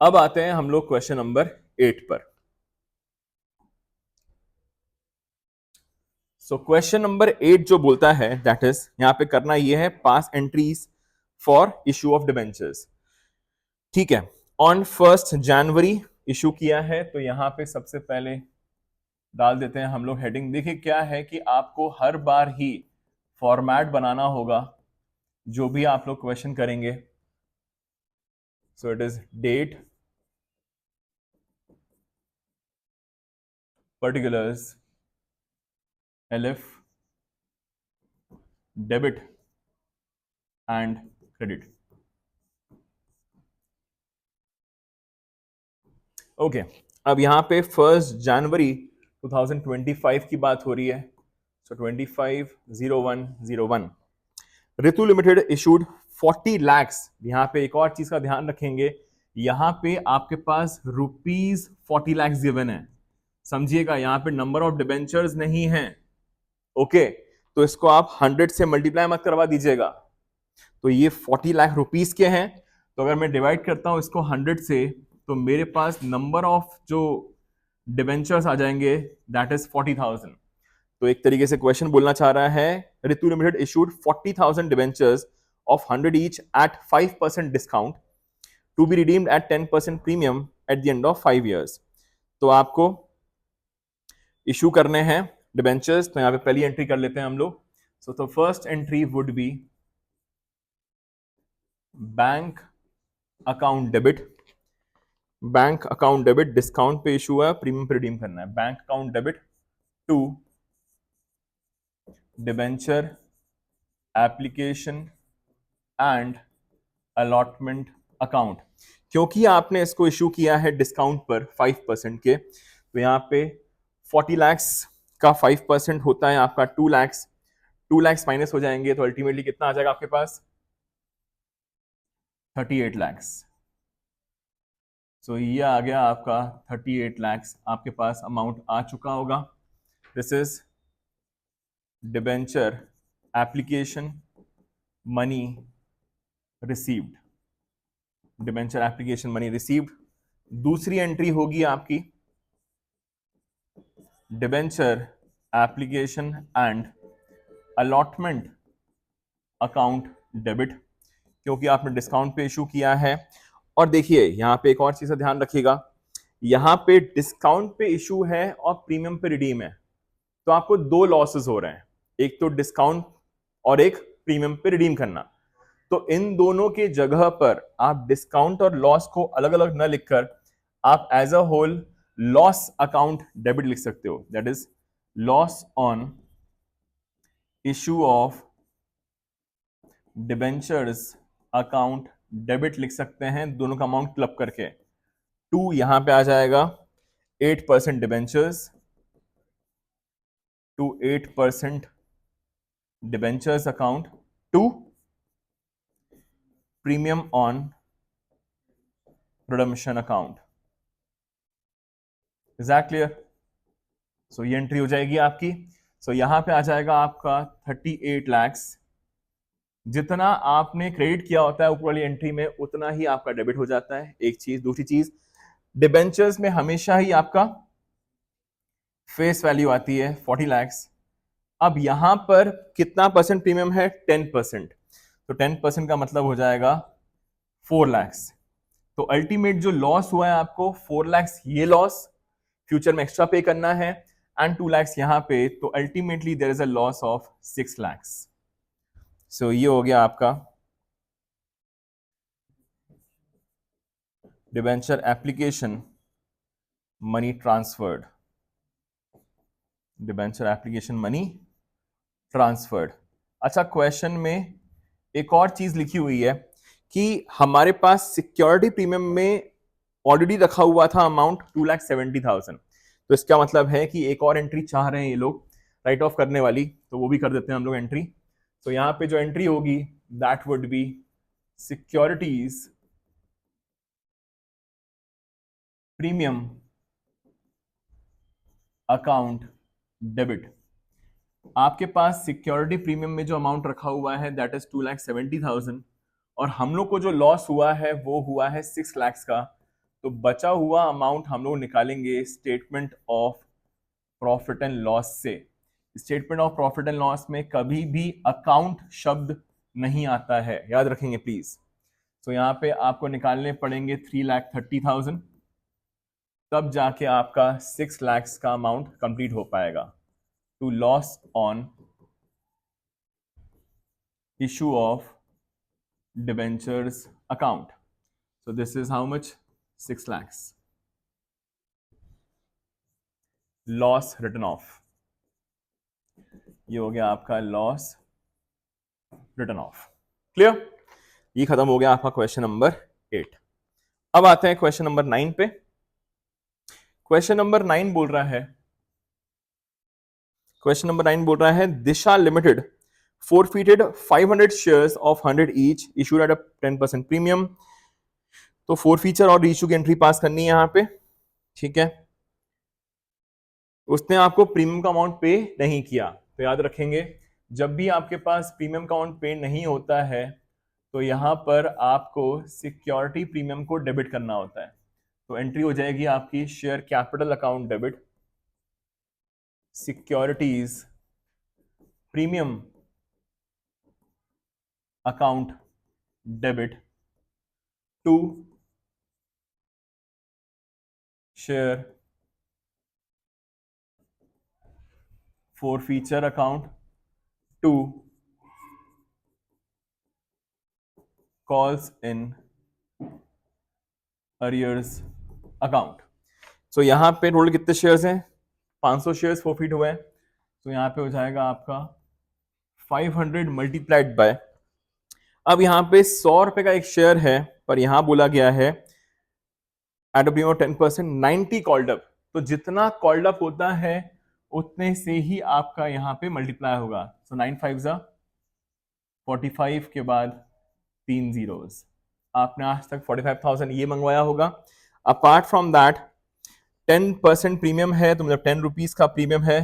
अब आते हैं हम लोग क्वेश्चन नंबर 8 पर। सो क्वेश्चन नंबर 8 जो बोलता है दैट इज, यहां पे करना ये है pass entries for issue of debentures. ठीक है, ऑन 1 जनवरी इशू किया है, तो यहां पे सबसे पहले डाल देते हैं हम लोग हेडिंग। देखिए क्या है कि आपको हर बार ही फॉर्मेट बनाना होगा जो भी आप लोग क्वेश्चन करेंगे। So it is date, particulars, LF, debit and credit. Okay, अब यहाँ पे 1 जनवरी 2025 की बात हो रही है। सो 25/01/01 ऋतु लिमिटेड इशूड 40 lakhs। यहाँ पे एक और चीज का ध्यान रखेंगे, यहाँ पे आपके पास ₹40 lakhs गिवन है। समझिएगा, यहाँ पे नंबर ऑफ डिबेंचर्स नहीं है। ओके, तो इसको आप 100 से मल्टीप्लाई मत करवा दीजिएगा। तो ये 40 लाख रुपीस के हैं, तो अगर मैं डिवाइड करता हूं इसको 100 से, तो मेरे पास नंबर ऑफ जो डिबेंचर्स आ जाएंगे दैट इज 40,000। तो एक तरीके से क्वेश्चन बोलना चाह रहा है Ritu limited issued 40,000 debentures of 100 each at 5% discount to be redeemed at 10% premium at the end of 5 years। तो आपको इशू करने हैं डिबेंचर्स, तो यहां पे पहली एंट्री कर लेते हैं हम लोग। सो तो first entry would be bank account debit. Bank account debit discount पे इशू है, प्रीमियम पे रिडीम करना है। Bank account debit to debenture application and allotment account. क्योंकि आपने इसको इशू किया है डिस्काउंट पर 5% के, तो यहाँ पे 40 lakhs का 5% होता है आपका 2 lakhs। 2 lakhs माइनस हो जाएंगे तो अल्टीमेटली कितना आ जाएगा आपके पास? 38 lakhs। सो ये आ गया आपका 38 lakhs, आपके पास अमाउंट आ चुका होगा। This is debenture application money received. Debenture application money received. दूसरी एंट्री होगी आपकी debenture application and allotment account debit, क्योंकि आपने डिस्काउंट पे इशू किया है। और देखिए यहां पे एक और चीज का ध्यान रखिएगा, यहां पे डिस्काउंट पे इशू है और प्रीमियम पे रिडीम है, तो आपको दो लॉसेस हो रहे हैं, एक तो डिस्काउंट और एक प्रीमियम पे रिडीम करना। तो इन दोनों के जगह पर आप डिस्काउंट और लॉस को अलग अलग न लिखकर आप as a whole loss account debit लिख सकते हो। That is loss on issue of debentures account debit लिख सकते हैं, दोनों का अमाउंट क्लब करके। 2 यहां पे आ जाएगा 8% debentures to 8% debentures account to premium on redemption account. Is that clear? So ये एंट्री हो जाएगी आपकी। सो यहां पे आ जाएगा आपका 38 lakhs। जितना आपने क्रेडिट किया होता है ऊपर वाली एंट्री में, उतना ही आपका डेबिट हो जाता है। एक चीज, दूसरी चीज, डिबेंचर्स में हमेशा ही आपका फेस वैल्यू आती है 40 lakhs। अब यहां पर कितना परसेंट प्रीमियम है? 10%। तो 10% का मतलब हो जाएगा 4 lakhs। तो अल्टीमेट जो लॉस हुआ है आपको 4 lakhs, ये लॉस फ्यूचर में एक्स्ट्रा पे करना है, एंड 2 lakhs यहां पे, तो ultimately there is a loss of 6 lakhs। So ये हो गया आपका debenture application money transferred. Debenture application money transferred. अच्छा, क्वेश्चन में एक और चीज लिखी हुई है कि हमारे पास सिक्योरिटी प्रीमियम में ऑलरेडी रखा हुआ था अमाउंट 2,70,000। तो इसका मतलब है कि एक और एंट्री चाह रहे हैं ये लोग राइट ऑफ करने वाली, तो वो भी कर देते हैं हम लोग एंट्री। तो यहां पे जो एंट्री होगी that would be securities premium account debit. आपके पास सिक्योरिटी प्रीमियम में जो अमाउंट रखा हुआ है दैट इज 2,70,000, और हम लोग को जो लॉस हुआ है वो हुआ है 6 lakhs का। तो बचा हुआ अमाउंट हम लोग निकालेंगे statement of profit and loss से। Statement of profit and loss में कभी भी अकाउंट शब्द नहीं आता है, याद रखेंगे प्लीज। तो यहाँ पे आपको निकालने पड़ेंगे 3,30,000, तब जाके आपका 6 लाख का अमाउंट कंप्लीट हो पाएगा। To loss on issue of debentures account, so this is how much, 6 lakhs loss written off. ये हो गया आपका लॉस रिटन ऑफ। क्लियर? ये खत्म हो गया आपका क्वेश्चन नंबर 8। अब आते हैं क्वेश्चन नंबर 9 पे। क्वेश्चन नंबर 9 बोल रहा है, क्वेश्चन नंबर 9 बोल रहा है दिशा limited forfeited 500 shares of 100 each issued at a 10% premium. तो फोरफीचर और रीइश्यू की एंट्री पास करनी है यहां पे, ठीक है। उसने आपको प्रीमियम का अमाउंट पे नहीं किया, तो याद रखेंगे जब भी आपके पास प्रीमियम का अमाउंट पे नहीं होता है तो यहां पर आपको सिक्योरिटी प्रीमियम को डेबिट करना होता है। तो एंट्री हो जाएगी आपकी share capital account debit securities premium account debit to share forfeiture account to calls in arrears account। So यहां पे टोटल कितने शेयर्स हैं, 500 शेयर्स फोरफीट हुए हैं। तो यहां पे हो जाएगा आपका 500 मल्टीप्लाइड बाय, अब यहां पे 100 रुपए का एक शेयर है पर यहां बोला गया है at a premium of 10% 90 called up. तो जितना कॉल्ड अप होता है उतने से ही आपका यहां पे मल्टीप्लाई होगा। सो 9 5 45 के बाद 3 जीरोस। आपने आज तक 45,000 ये मंगवाया होगा। अपार्ट फ्रॉम दैट 10% प्रीमियम है, तो मतलब 10 रुपीज का प्रीमियम है,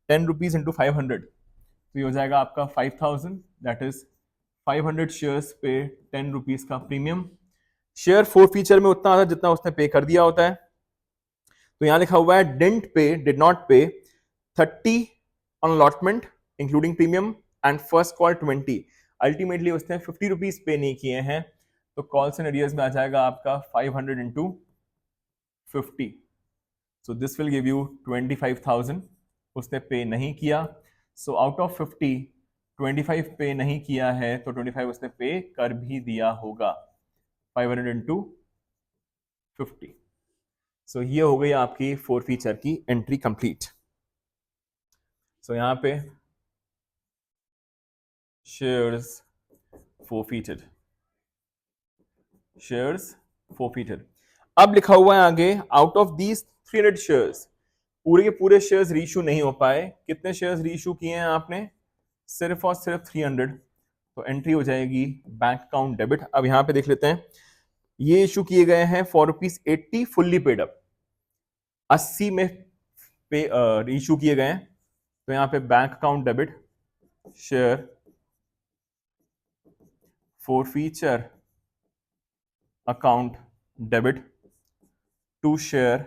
10 रुपीज इंटू 500, तो ये हो जाएगा आपका 5,000, दैट इज 500 शेयर्स पे 10 रुपीज का प्रीमियम। शेयर फोर फीचर में उतना आता है जितना उसने पे कर दिया होता है। तो यहां लिखा हुआ है डिड नॉट पे 30 on allotment including premium and first call 20। Ultimately उसने 50 रुपीज पे नहीं किए हैं, तो कॉल्स एंड एरियर्स में आ जाएगा आपका 500 into 50। So this will give you 25,000। उसने पे नहीं किया, सो आउट ऑफ 50 25 पे नहीं किया है तो 25 उसने पे कर भी दिया होगा, 500 इंटू 50। सो ये हो गई आपकी फोर फीचर की एंट्री कंप्लीट। सो यहां पे शेयर्स forfeited, शेयर्स forfeited। अब लिखा हुआ है आगे आउट ऑफ दीज 300 शेयर्स, पूरे के पूरे शेयर्स रीइश्यू नहीं हो पाए। कितने शेयर्स रीइश्यू किए हैं आपने, सिर्फ और सिर्फ 300। तो एंट्री हो जाएगी बैंक अकाउंट डेबिट। अब यहां पे देख लेते हैं, ये इश्यू किए गए हैं फॉर ₹80 फुल्ली पेड अप, 80 में पे इश्यू किए गए हैं। तो यहां पे bank account debit share forfeiture account debit to share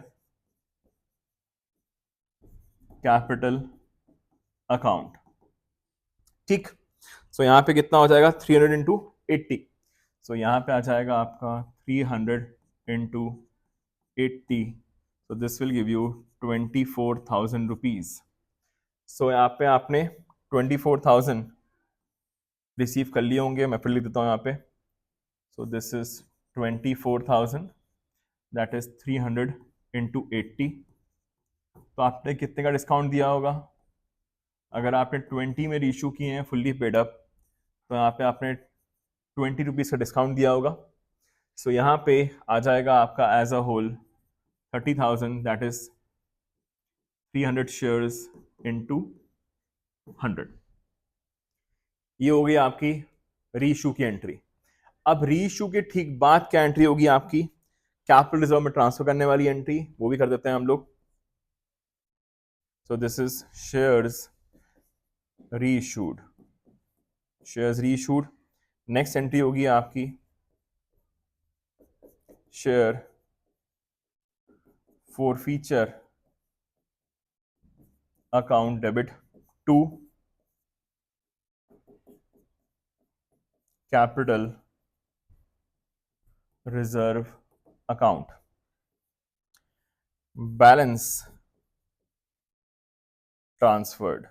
capital account, ठीक। सो यहां पे कितना हो जाएगा 300 इंटू 80। सो यहां पे आ जाएगा आपका 300 into 80, so this will give you 24,000 rupees. So यहाँ पे आपने 24,000 रिसीव कर लिए होंगे, मैं फिर लिख देता हूँ यहाँ पे। So this is 24,000, that is 300 into 80। तो आपने कितने का डिस्काउंट दिया होगा, अगर आपने 20 में रीइश्यू किए हैं फुल्ली पेड अप तो यहाँ पे आपने 20 रुपीज़ का डिस्काउंट दिया होगा। सो यहाँ पे आ जाएगा आपका as a whole 30,000, that is 300 shares into 100। ये हो गई आपकी रीइश्यू की एंट्री। अब रीइश्यू के ठीक बाद क्या एंट्री होगी आपकी, कैपिटल रिजर्व में ट्रांसफर करने वाली एंट्री, वो भी कर देते हैं हम लोग। So this is shares reissued, shares reissued. Next entry होगी आपकी share forfeiture account debit to capital reserve account. Balance transferred.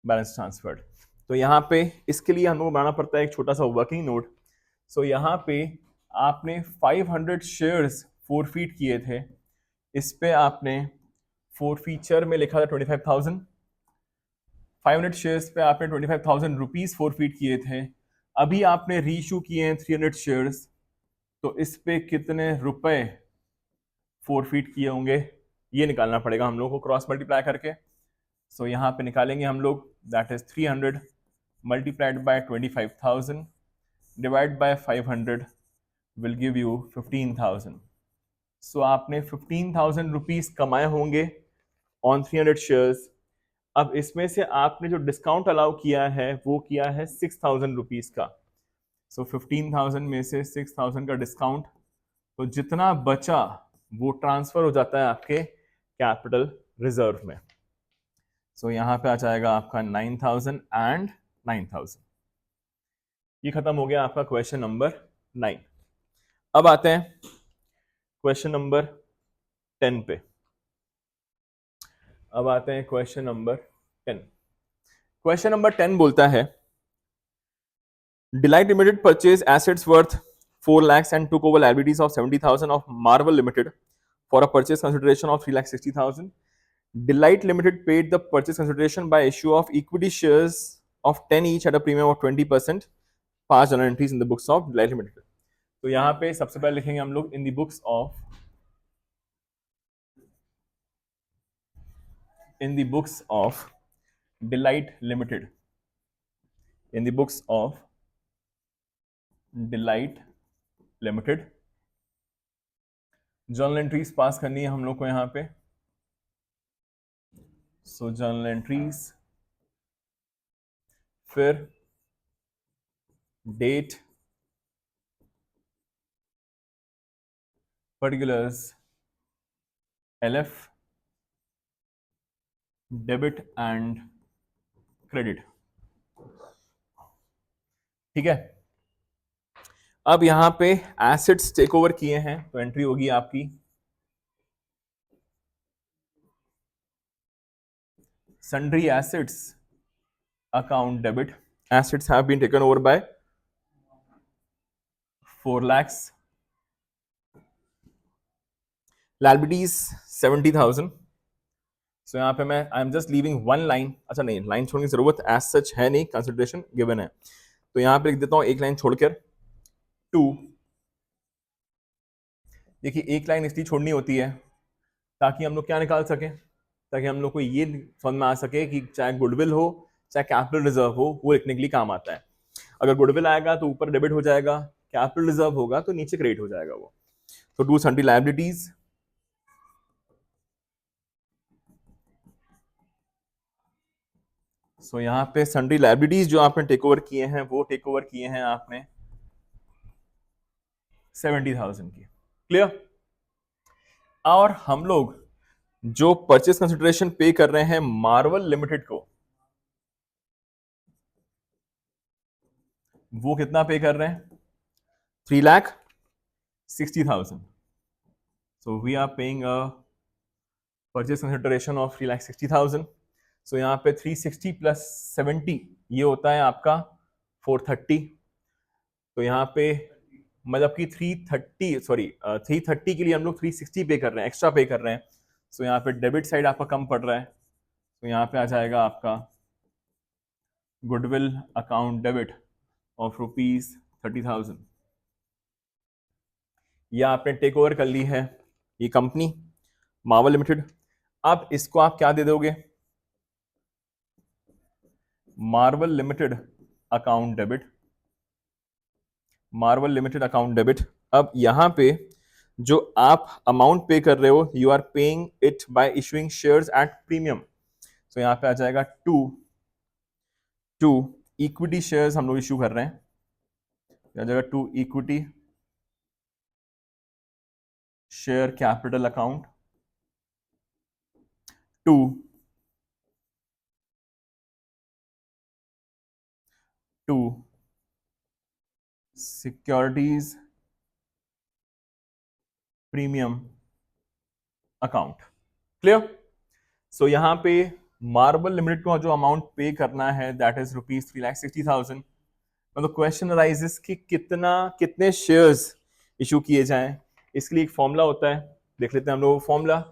Balance transferred. तो यहाँ पे इसके लिए हम लोग को बनाना पड़ता है एक छोटा सा वर्किंग नोट। सो यहाँ पे आपने 500 शेयर्स फोरफीट किए थे, इस पे आपने फोरफीचर में लिखा था 25,000। 500 शेयर्स पे आपने 25,000 रुपीज फोरफीट किए थे। अभी आपने रीइशू किए हैं 300 शेयर्स, तो इस पे कितने रुपए फोरफीट किए होंगे ये निकालना पड़ेगा हम लोग को क्रॉस मल्टीप्लाई करके। सो यहाँ पे निकालेंगे हम लोग, that is 300 multiplied by 25,000 divide by 500 will give you 15,000। सो आपने 15,000 रुपीज कमाए होंगे ऑन 300 शेयर्स। अब इसमें से आपने जो डिस्काउंट अलाउ किया है वो किया है 6,000 रुपीज का। सो 15,000 में से 6,000 का डिस्काउंट, तो जितना बचा वो ट्रांसफर हो जाता है आपके कैपिटल रिजर्व में। सो यहाँ पे आ जाएगा आपका 9,000 एंड 9,000। ये खत्म हो गया आपका क्वेश्चन नंबर 9। अब आते हैं क्वेश्चन नंबर 10 पे। अब आते हैं क्वेश्चन नंबर 10। क्वेश्चन नंबर 10 बोलता है delight limited purchase assets worth 4 lakhs and took over liabilities of 70,000 of Marvel Limited for a purchase consideration of 3,60,000. Delight Limited paid the purchase consideration by issue of equity shares of 10 each at a premium of 20%. 5 journal entries in the books of Delight Limited. तो यहाँ पे सबसे पहले लिखेंगे हम लोग in the books of Delight Limited. In the books of Delight Limited. Journal entries pass करनी है हम लोग को यहाँ पे। सो जर्नल एंट्रीज, फिर date, particulars, LF, debit and credit. ठीक है, अब यहां पे एसेट्स टेक ओवर किए हैं तो एंट्री होगी आपकी sundry assets account debit. Assets have been taken over by 4 lakhs. Liabilities 70,000. सो यहाँ पे मैं I am just leaving one line. अच्छा नहीं, लाइन छोड़ने की जरूरत एज सच है नहीं, कंसिडरेशन गिवन है। तो यहाँ पे लिख देता हूँ एक लाइन छोड़कर 2। देखिए एक लाइन इसलिए छोड़नी होती है ताकि हम लोग क्या निकाल सकें, ताकि हम लोग को ये समझ में आ सके कि चाहे गुडविल हो चाहे कैपिटल रिजर्व हो, वो लिखने के लिए काम आता है। अगर गुडविल आएगा तो ऊपर डेबिट हो जाएगा, कैपिटल रिजर्व होगा तो नीचे क्रेडिट हो जाएगा वो। तो टू सन्ड्री लायबिलिटीज, सो यहाँ पे सन्ड्री लायबिलिटीज जो आपने टेक ओवर किए हैं वो टेक ओवर किए हैं आपने 70,000 की। क्लियर? और हम लोग जो परचेस कंसिडरेशन पे कर रहे हैं मार्वल लिमिटेड को, वो कितना पे कर रहे हैं? 3,60,000। So we are paying a purchase consideration of 3,60,000। So यहाँ पे 360 प्लस 70 ये होता है आपका 430। तो यहाँ पे मतलब कि 330 के लिए हम लोग 360 पे कर रहे हैं, एक्स्ट्रा पे कर रहे हैं। सो यहाँ पे डेबिट साइड आपका कम पड़ रहा है, तो यहाँ पे आ जाएगा आपका गुडविल अकाउंट डेबिट ऑफ ₹30,000। यह आपने टेक ओवर कर ली है ये कंपनी मार्वल लिमिटेड। अब इसको आप क्या दे दोगे? Marvel limited account debit, Marvel limited account debit. अब यहां पे जो आप अमाउंट पे कर रहे हो, you are paying it by issuing shares at premium. तो यहां पे आ जाएगा टू इक्विटी शेयर्स हम लोग इशू कर रहे हैं, आ जाएगा 2 equity share capital account to securities premium account. Clear? So यहां पे मार्बल लिमिटेड को जो अमाउंट पे करना है दैट इज ₹3,60,000। मतलब क्वेश्चन अराइजेस कि कितने शेयर्स इशू किए जाएं। इसके लिए एक फॉर्मूला होता है, देख लेते हैं हम लोग formula.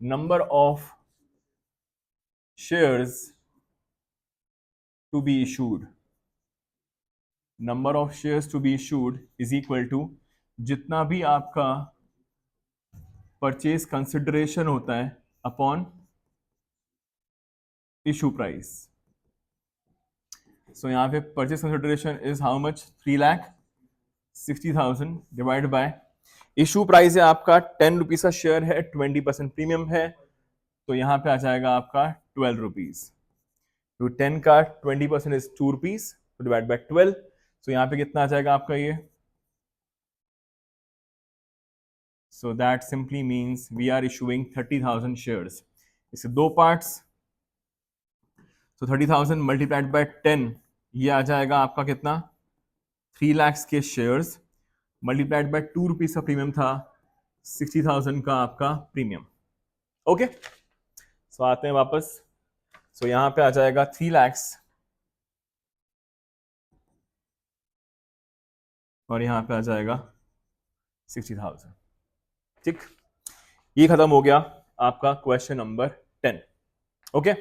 Number of shares to be issued, number of shares to be issued is equal to जितना भी आपका परचेज कंसिडरेशन होता है अपॉन इशू प्राइस। सो यहां पे purchase consideration is how much? 3,60,000 divide by issue price है आपका 10 रुपीज का शेयर है, 20% प्रीमियम है, तो यहां पे आ जाएगा आपका 12 रुपीज। तो 10 का 20% इज 2 रुपीज, तो डिवाइड बाय 12, तो यहां पे कितना आ जाएगा आपका ये? So that simply means we are issuing 30,000 shares. इससे दो पार्ट्स, तो 30,000 मल्टीप्लाइड बाय 10, ये आ जाएगा आपका कितना? 3 लाख के शेयर्स मल्टीप्लाइड बाय 2 रुपीज का प्रीमियम था, 60,000 का आपका प्रीमियम। ओके, सो आते हैं वापस। सो यहां पे आ जाएगा 3 लाख और यहां पे आ जाएगा 60,000। ठीक, ये खत्म हो गया आपका क्वेश्चन नंबर 10। ओके